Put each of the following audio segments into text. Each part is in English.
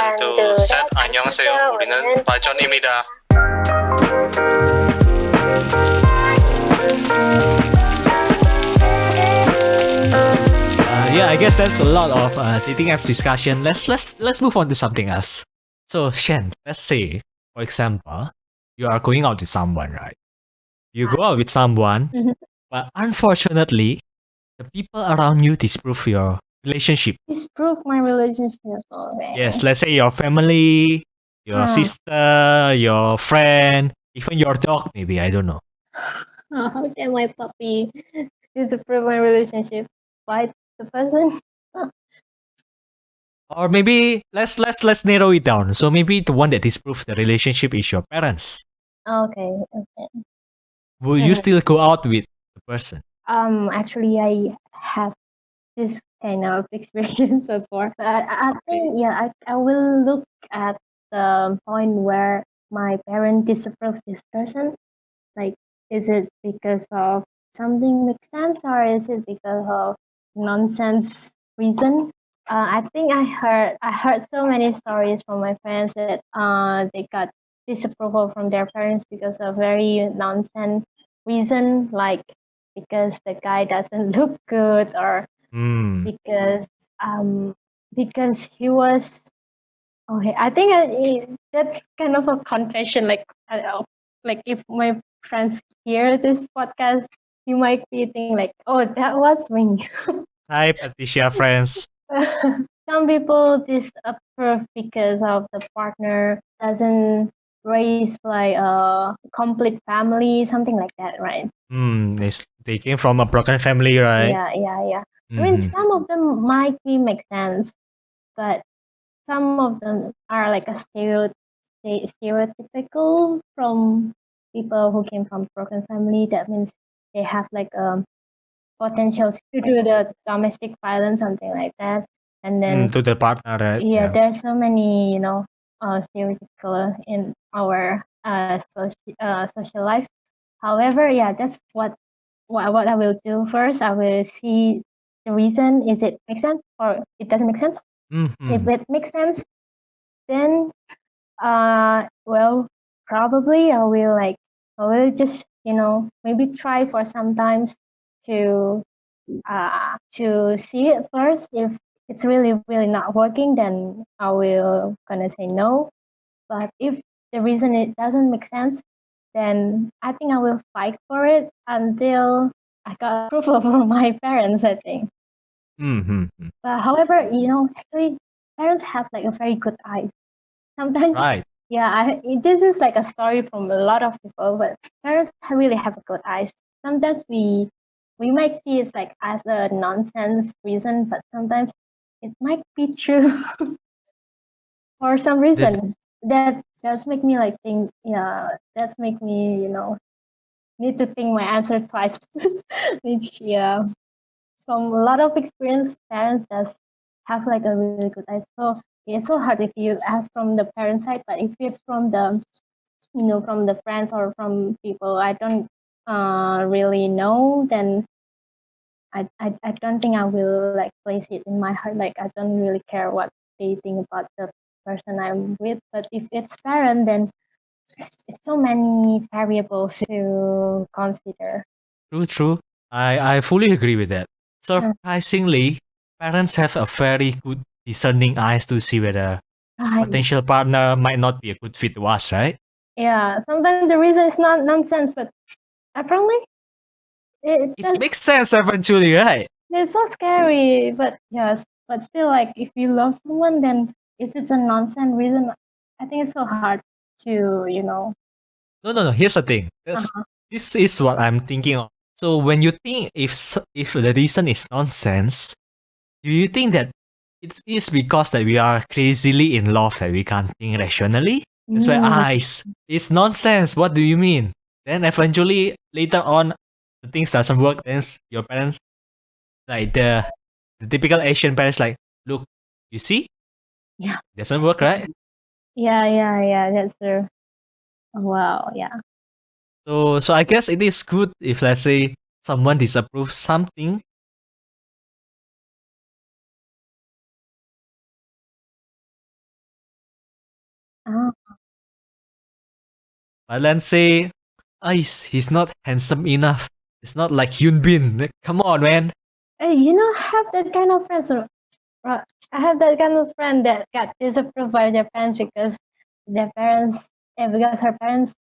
시간 둘, 셋. 안녕하세요. 우리는 파전입니다. Yeah, I guess that's a lot of dating apps discussion. Let's move on to something else. So Shen, let's say, for example, you are going out with someone, right? You go out with someone, but unfortunately, the people around you disapprove your relationship. Disprove my relationship. Okay. Yes, let's say your family, your sister, your friend, even your dog, maybe, I don't know. How can my puppy disapprove my relationship? Bite the person? Or maybe let's narrow it down. So maybe the one that disproves the relationship is your parents. Okay. Will you still go out with the person? Actually, I have this kind of experience before. But I think, I will look at the point where my parents disapprove this person. Like, is it because of something makes sense, or is it because of nonsense reason? I think I heard so many stories from my friends that they got disapproval from their parents because of very nonsense reason, like because the guy doesn't look good, or because he was okay. I think that's kind of a confession. Like, I don't know, like if my friends hear this podcast, you might be thinking like, "Oh, that was me." Hi, Patricia friends. Some people disapprove because of the partner doesn't raise like a complete family, something like that, right? They came from a broken family, right? Yeah. I mean, some of them might make sense, but some of them are like a stereotypical from people who came from broken family. That means they have like potential to do the domestic violence, something like that. And then To the partner, right? yeah, there's so many stereotypical in our social life. However, that's what I will do first. I will see the reason. Is it make sense or it doesn't make sense? If it makes sense, then well, probably I will just maybe try for some times to see it first. If it's really not working, then I will gonna say no. But if the reason it doesn't make sense, then I think I will fight for it until I got approval from my parents, I think. But however, actually parents have like a very good eye. Sometimes, right. This is like a story from a lot of people, but parents really have a good eyes. Sometimes we might see it like as a nonsense reason, but sometimes it might be true for some reason. That does make me like think. Yeah, that's make me need to think my answer twice. Which from a lot of experience, parents does have like a really good eye. So it's so hard if you ask from the parent side, but if it's from the from the friends or from people I don't really know, then I don't think I will like place it in my heart. Like, I don't really care what they think about the person I'm with. But if it's parent, then it's so many variables to consider. True. I fully agree with that. Surprisingly, parents have a very good discerning eyes to see whether potential partner might not be a good fit to us, right? Yeah, sometimes the reason is not nonsense, but apparently it makes sense eventually, right? It's so scary, but yes, but still, like if you love someone, then if it's a nonsense reason, I think it's so hard to. No. Here's the thing. This is what I'm thinking of. So when you think if the reason is nonsense, do you think that it is because that we are crazily in love that we can't think rationally? That's why it's nonsense. What do you mean? Then eventually later on, the things doesn't work. Then your parents, like the typical Asian parents, like, look, you see, doesn't work, right? Yeah, that's true. Wow, yeah. So I guess it is good if, let's say, someone disapproves something. Oh. But let's say, he's not handsome enough. It's not like Hyun Bin. Like, come on, man. Hey, have that kind of friends. I have that kind of friend that got disapproved by their parents because their parents, because her parents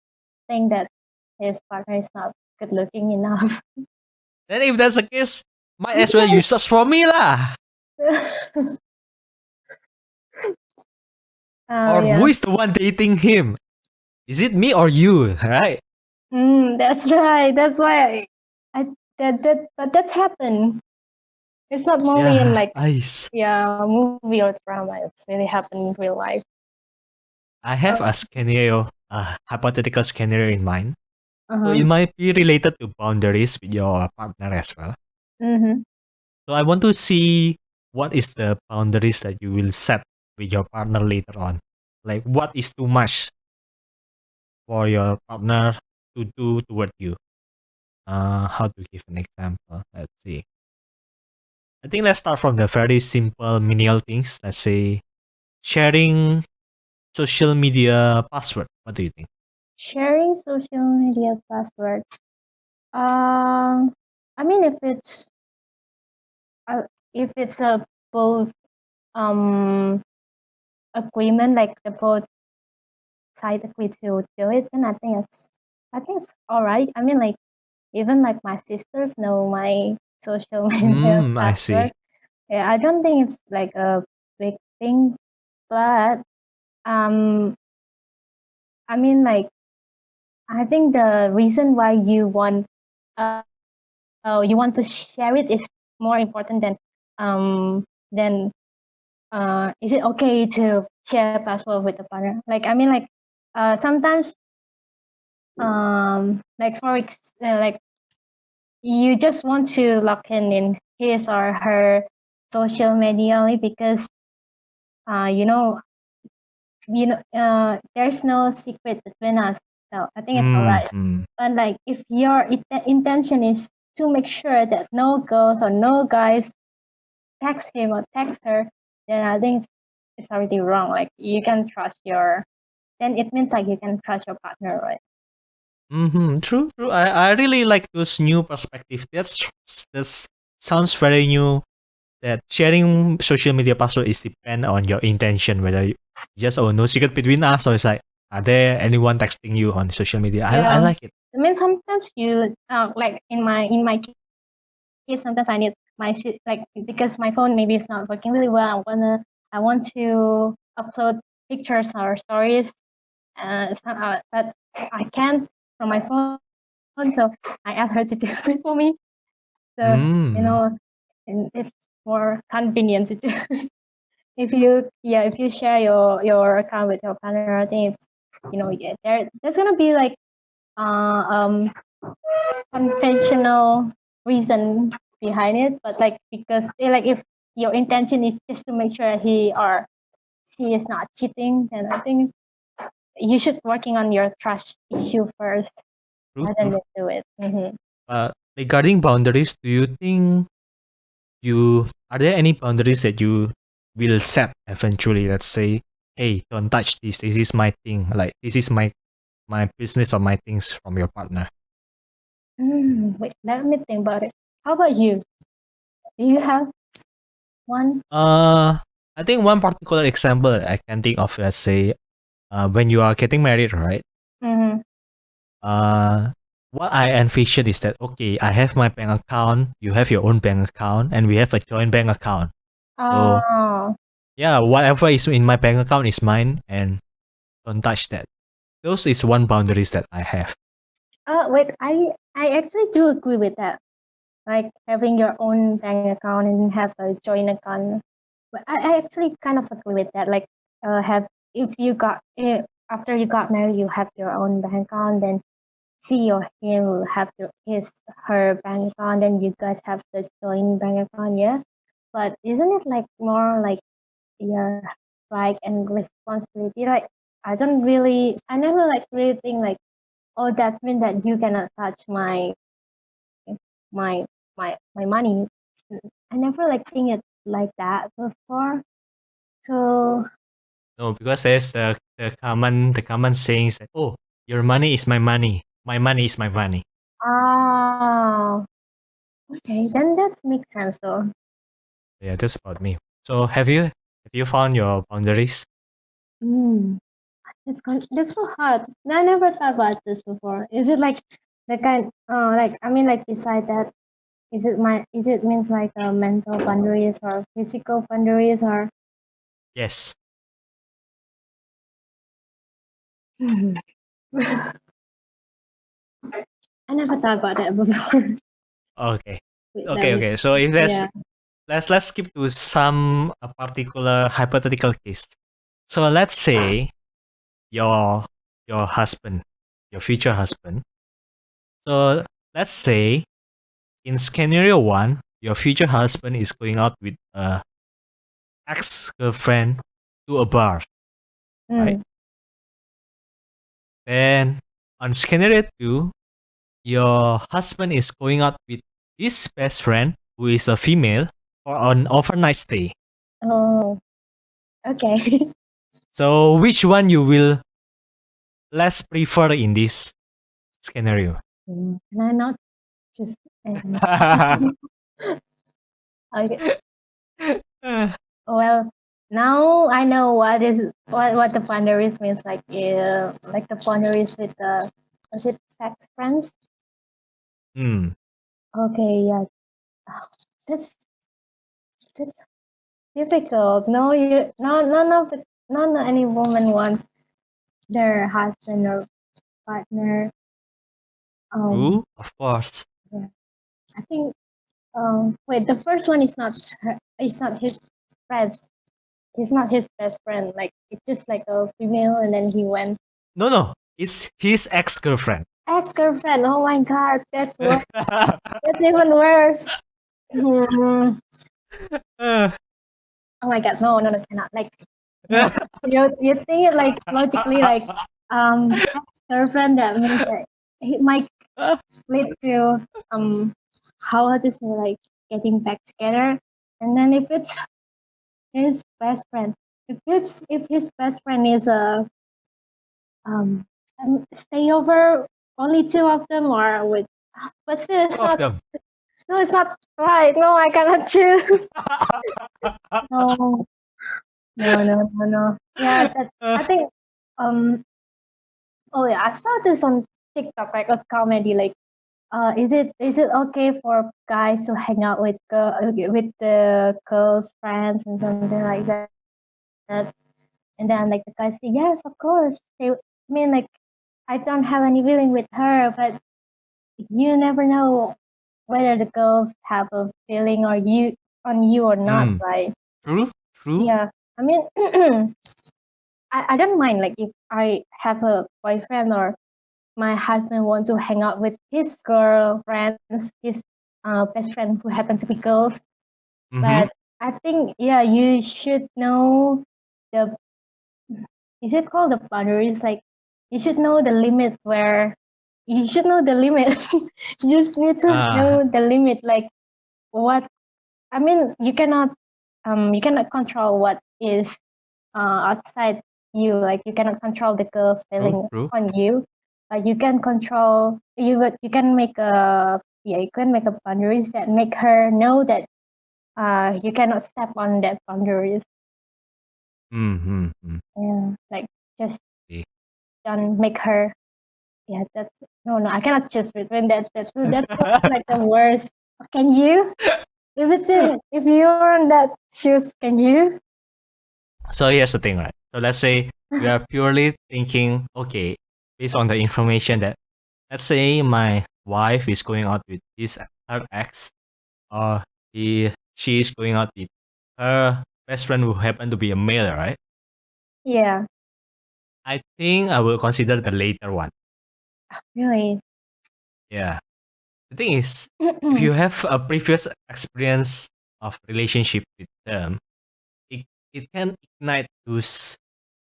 think that his partner is not good looking enough. Then if that's the case, might as well you search for me lah. Or Yeah. who is the one dating him? Is it me or you? Right? That's right. That's why but that's happened. It's not only in movie or drama. It's really happened in real life. I have a scenario, a hypothetical scenario in mind. So it Uh-huh. might be related to boundaries with your partner as well. Mm-hmm. So I want to see what is the boundaries that you will set with your partner later on. Like what is too much for your partner to do toward you. How to give an example? Let's see. I think let's start from the very simple menial things. Let's say sharing social media password. What do you think? Sharing social media password. I mean, if it's a both agreement, like the both sides agree to do it, then I think it's all right. I mean, like even like my sisters know my social media I see. password. Yeah, I don't think it's like a big thing, but I mean, like I think the reason why you want to share it is more important than is it okay to share password with the partner? Like I mean, like sometimes like like you just want to log in his or her social media only because you know there's no secret between us, so I think it's all right. But like if your intention is to make sure that no girls or no guys text him or text her, then I think it's already wrong. Like you can trust then it means like you can trust your partner, right? True, true. I really like those new perspective. That's sounds very new. That sharing social media password is depend on your intention, whether you just no secret between us, or it's like, are there anyone texting you on social media? I like it. I mean, sometimes you like in my case, sometimes I need like because my phone maybe is not working really well. I want to upload pictures or stories, but I can't from my phone, so I asked her to do it for me. So and it's more convenient to do. If you share your account with your partner, I think it's there's gonna be like conventional reason behind it, but like because like if your intention is just to make sure he or she is not cheating, then I think you should working on your trust issue first True, rather than do it. regarding boundaries, do you think are there any boundaries that you will set eventually? Let's say, hey, don't touch this. This is my thing. Like this is my business or my things from your partner. Wait, let me think about it. How about you? Do you have one? I think one particular example that I can think of, let's say, when you are getting married, right? Mm-hmm. What I envision is that, okay, I have my bank account, you have your own bank account, and we have a joint bank account. So, yeah, whatever is in my bank account is mine, and don't touch that. Those is one boundaries that I have. Wait, I actually do agree with that. Like having your own bank account and have a joint account. But I actually kind of agree with that. Like have if after you got married you have your own bank account, then she or him will have her bank account, then you guys have the joint bank account, yeah. But isn't it like more like your right and responsibility? Like I never like really think like, oh, that means that you cannot touch my my money. I never like think it like that before. So No, because there's the the common sayings that, oh, your money is my money is my money. Oh, okay, then that makes sense though. Yeah, that's about me. So have you found your boundaries? Mm, that's so hard. I never thought about this before. Is it like the kind like I mean like beside that, is it means like mental boundaries or physical boundaries or Yes. I never thought about that before. Okay. Wait, let me Okay. So if yeah. let's skip to some a particular hypothetical case. So let's say your husband, your future husband. So let's say in scenario 1, your future husband is going out with a ex-girlfriend to a bar, right? Mm. Then on scenario 2, your husband is going out with his best friend, who is a female, for an overnight stay. Oh, okay. So which one you will less prefer in this scenario? Can I not just okay. Well, now I know what the boundaries means. Like the boundaries with the was it sex friends? Hmm. Okay, yeah. Oh, that's difficult. No, none of any woman wants their husband or partner. True, of course. Yeah. I think wait, the first one is not it's not his friends. He's not his best friend. Like it's just like a female, and then he went No. It's his ex-girlfriend. ex-girlfriend. Oh my god, that's worse. That's even worse. Hmm. Oh my god, no, cannot. Like, no. You think it like logically, like ex-girlfriend. That means that it might lead to how to say like getting back together. And then if it's his best friend, if his best friend is a stay over, only two of them, or with but still it's Two of not. them. No, it's not right. No, I cannot choose. No, no. Yeah, that I think oh yeah, I saw this on TikTok, like a comedy, like is it okay for guys to hang out with with the girls' friends and something like that? And then like the guys say yes, of course. I mean like I don't have any feeling with her, but you never know whether the girls have a feeling or you on you or not, right? True. Yeah, I mean, I don't mind like if I have a boyfriend or my husband wants to hang out with his girlfriends, his best friend who happen to be girls. But I think yeah, you should know the is it called the boundaries? Like you should know the limit where you should know the limit. You just need to know the limit. Like what I mean, you cannot control what is outside you. Like you cannot control the girl's feeling True. on you, but you can control you. But you can make a you can make a boundaries that make her know that you cannot step on that boundaries. Yeah, like just don't make her. Yeah, that's no. I cannot choose between that. That's like the worst. Can you? If you're on that shoes, can you? So here's the thing, right? So let's say we are purely thinking, okay, based on the information that, let's say my wife is going out with her ex, or she is going out with her best friend who happen to be a male, right? Yeah. I think I will consider the later one. Really? Yeah. The thing is, if you have a previous experience of relationship with them, it can ignite those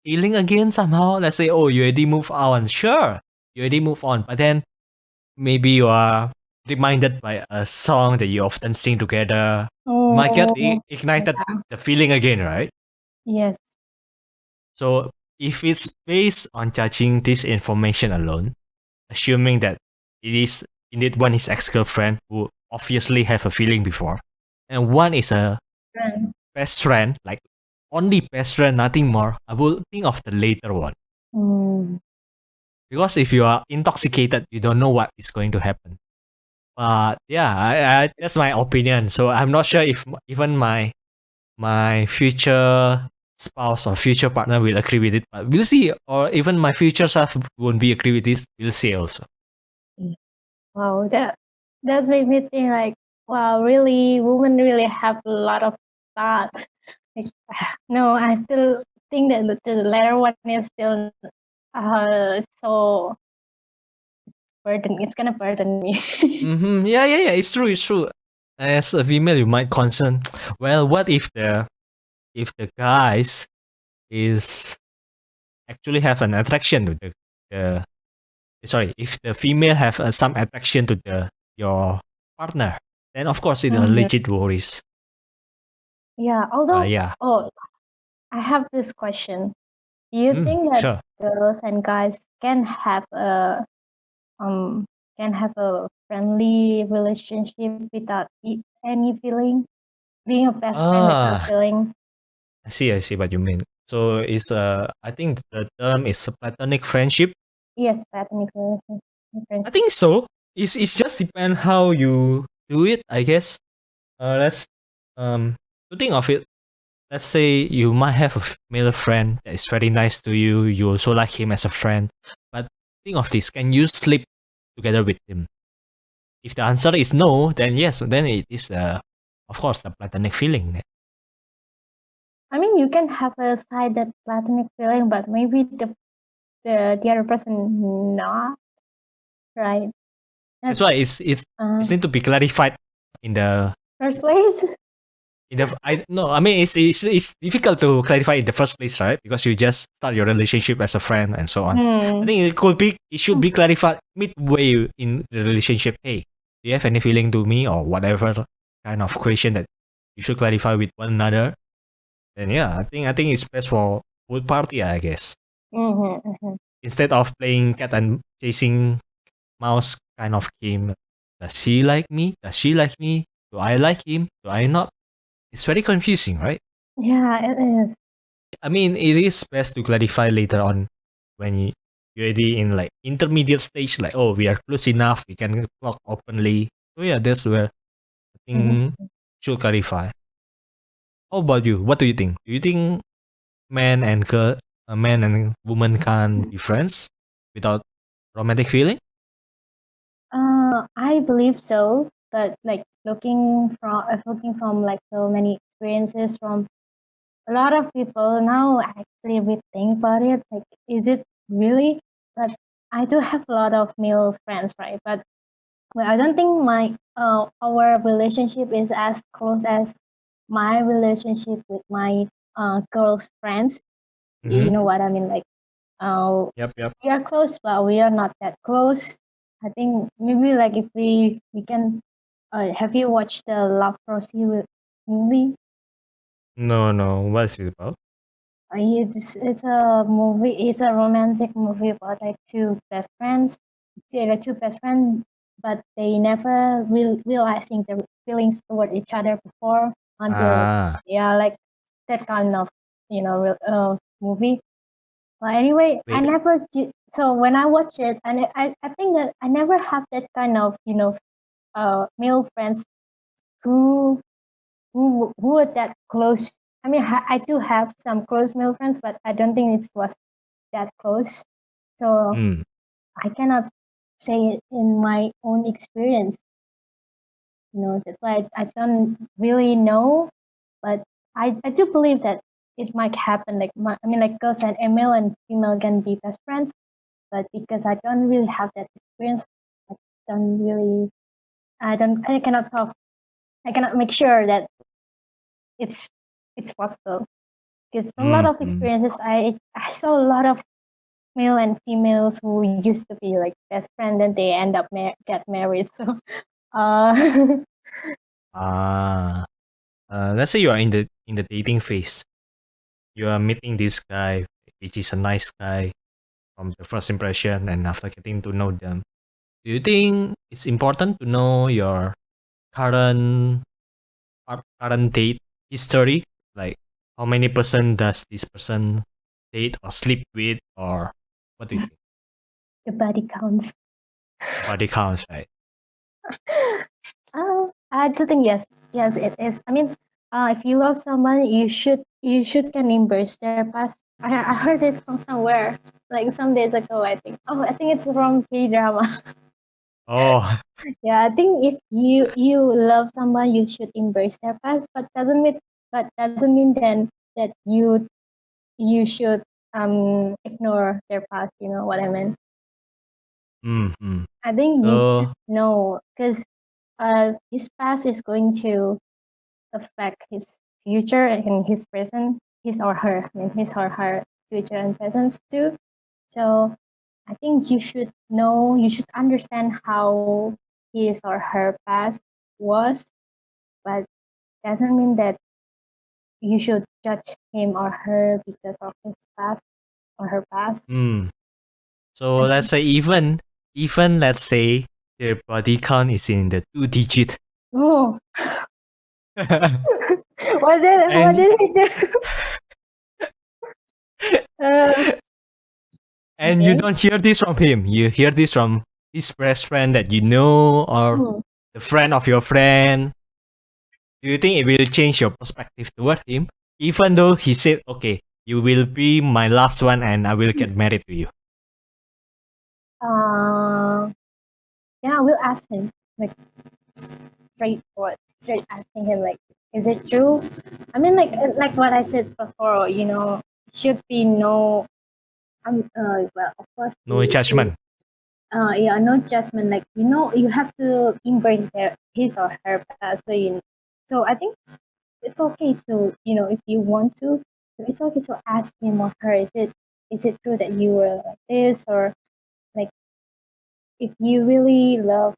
feeling again somehow. Let's say, oh, you already move on. Sure, you already move on. But then maybe you are reminded by a song that you often sing together. You might get Oh, ignited yeah. the feeling again, right? Yes. So if it's based on judging this information alone, assuming that it is indeed one is ex-girlfriend who obviously have a feeling before, and one is a Right. best friend, like only best friend, nothing more, I will think of the later one. Mm. Because if you are intoxicated, you don't know what is going to happen. But yeah, that's my opinion. So I'm not sure if even my future spouse or future partner will agree with it. But we'll see. Or even my future self won't be agree with this. We'll see also. Wow, that's made me think like, wow, really, women really have a lot of thought. Like, no, I still think that the latter one is still so burden. It's gonna burden me. Yeah. It's true. It's true. As a female, you might concern. Well, what if the guys is actually have an attraction to the sorry, if the female have some attraction to your partner, then of course it are Mhm. legit worries. Yeah, although, Yeah. oh, I have this question. Do you think that Sure. girls and guys um can have a friendly relationship without any feeling? Being a best friend without Ah, feeling? I see what you mean. So it's I think the term is a platonic friendship. Yes, platonic relationship. I think so. It's just depend how you do it, I guess. Let's to think of it. Let's say you might have a male friend that is very nice to you. You also like him as a friend. But think of this: can you sleep together with him? If the answer is no, then yes, then it is of course the platonic feeling. I mean, you can have a side that platonic feeling, but maybe the other person not, right? That's That's why it's need to be clarified in the first place. I mean it's difficult to clarify in the first place, right? Because you just start your relationship as a friend and so on. I think it should be clarified midway in the relationship. Hey, do you have any feeling to me or whatever kind of question that you should clarify with one another? Then yeah, I think it's best for both party, I guess. Mm-hmm. Instead of playing cat and chasing mouse kind of game. Does he like me? Does she like me? Do I like him? Do I not? It's very confusing, right? Yeah, it is. I mean, it is best to clarify later on when you're already in like intermediate stage, like, oh, we are close enough, we can talk openly. So yeah, that's where I think Mhm. should clarify. How about you? What do you think? Do you think man and girl, a man and woman can be friends without romantic feeling? I believe so, but like looking from like so many experiences from a lot of people now, actually we think about it, like, is it really? But I do have a lot of male friends, right? But well, I don't think our relationship is as close as my relationship with my girls friends. You know what I mean? Like, Yep. we are close, but we are not that close. I think maybe like if we can. Have you watched the Love Rosie movie? No. What is it about? It's a movie. It's a romantic movie about like two best friends. They're like two best friends, but they never realizing their feelings toward each other before until, Ah, yeah, like that kind of movie. But anyway, I wait. never did. So when I watch it, and I think that I never have that kind of male friends who who are that close. I mean, I do have some close male friends, but I don't think it was that close. So Hmm. I cannot say it in my own experience. That's why I don't really know. But I do believe that it might happen. Like I mean, like girls and male and female can be best friends. But because I don't really have that experience, I don't really. I cannot talk. I cannot make sure that it's it's possible. Because from a lot of Mhm. experiences, I saw a lot of male and females who used to be like best friends and they end up get married. So, uh, Ah, let's say you are in the dating phase. You are meeting this guy. which is a nice guy from the first impression and after getting to know them. Do you think it's important to know your current current date history? Like how many person does this person date or sleep with, or what do you think? The body counts. Body counts, right? I do think yes, yes, it is. I mean, if you love someone, you should can embrace their past. I heard it from somewhere, like some days ago. I think. Oh, I think it's from K-drama. Oh, Yeah, I think if you love someone, you should embrace their past, but doesn't mean then that you should ignore their past. You know what I mean? mm-hmm. I think you So, should know because his past is going to affect his future and his present, his or her, I mean his or her future and presence too. So I think you should understand how his or her past was, but doesn't mean that you should judge him or her because of his past or her past. so I let's think, say even let's say their body count is in the 2 digit. oh, what and did he do? Uh, and you okay. don't hear this from him. You hear this from his best friend that you know or Hmm. the friend of your friend. Do you think it will change your perspective toward him? Even though he said, okay, you will be my last one and I will get married to you. Uh, yeah, we'll ask him like straight asking him like, is it true? I mean, like what I said before, should be no, well, of course, No judgment. yeah, no judgment. Like you have to embrace his or her past. So I think it's okay to if you want to, it's okay to ask him or her, is it true that you were like this, or like if you really love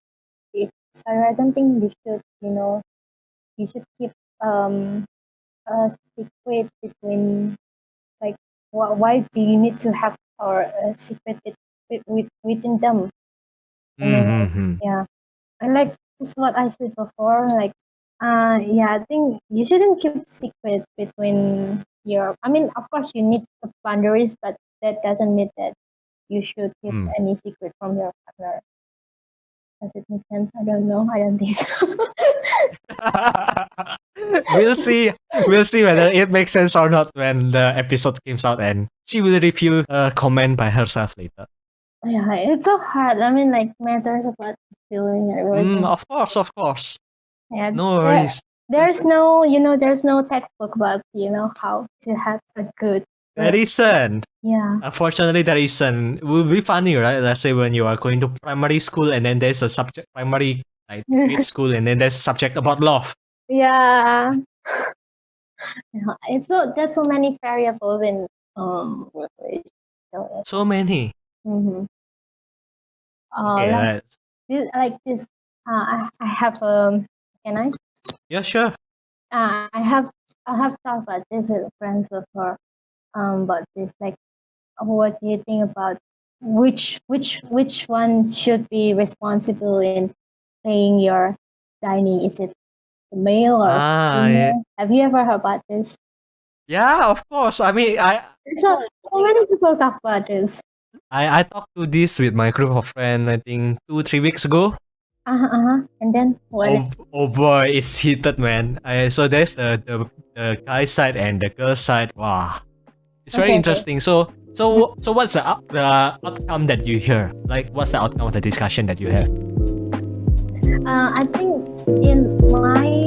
each other, I don't think you should keep a secret between, like, why do you need to have or a secret within them? I mean, like, Mm-hmm. yeah, and like this is what I said before. Like, yeah, I think you shouldn't keep secret between your. I mean, of course, you need the boundaries, but that doesn't mean that you should keep Mm. any secret from your partner. Does it make sense? I don't know. I don't think so. we'll see. We'll see whether it makes sense or not when the episode comes out, and she will review a comment by herself later. Yeah, it's so hard. I mean, like, matters about feeling a relationship. Of course. Yeah, No worries. there's no textbook about how to have a good. There isn't. Yeah. Unfortunately, there isn't. It will be funny, right? Let's say when you are going to primary school and then there's a subject, primary like grade school, and then there's a subject about love. Yeah. Yeah, it's there's so many variables in relationship. So many. Mm-hmm. Okay, Like let's. this, I have can I? Yeah, sure. I have talked about this with friends before. But this, like, what do you think about which one should be responsible in paying your dining? Is it the male or female? Have you ever heard about this? Yeah, of course. I mean, So many people talk about this. I talked to this with my group of friends, I think 2-3 weeks ago. And then what? Oh boy, it's heated, man. So there's the guy side and the girl side. Wow, it's very Okay. interesting. So what's the outcome that you hear? Like, what's the outcome of the discussion that you have? I think in my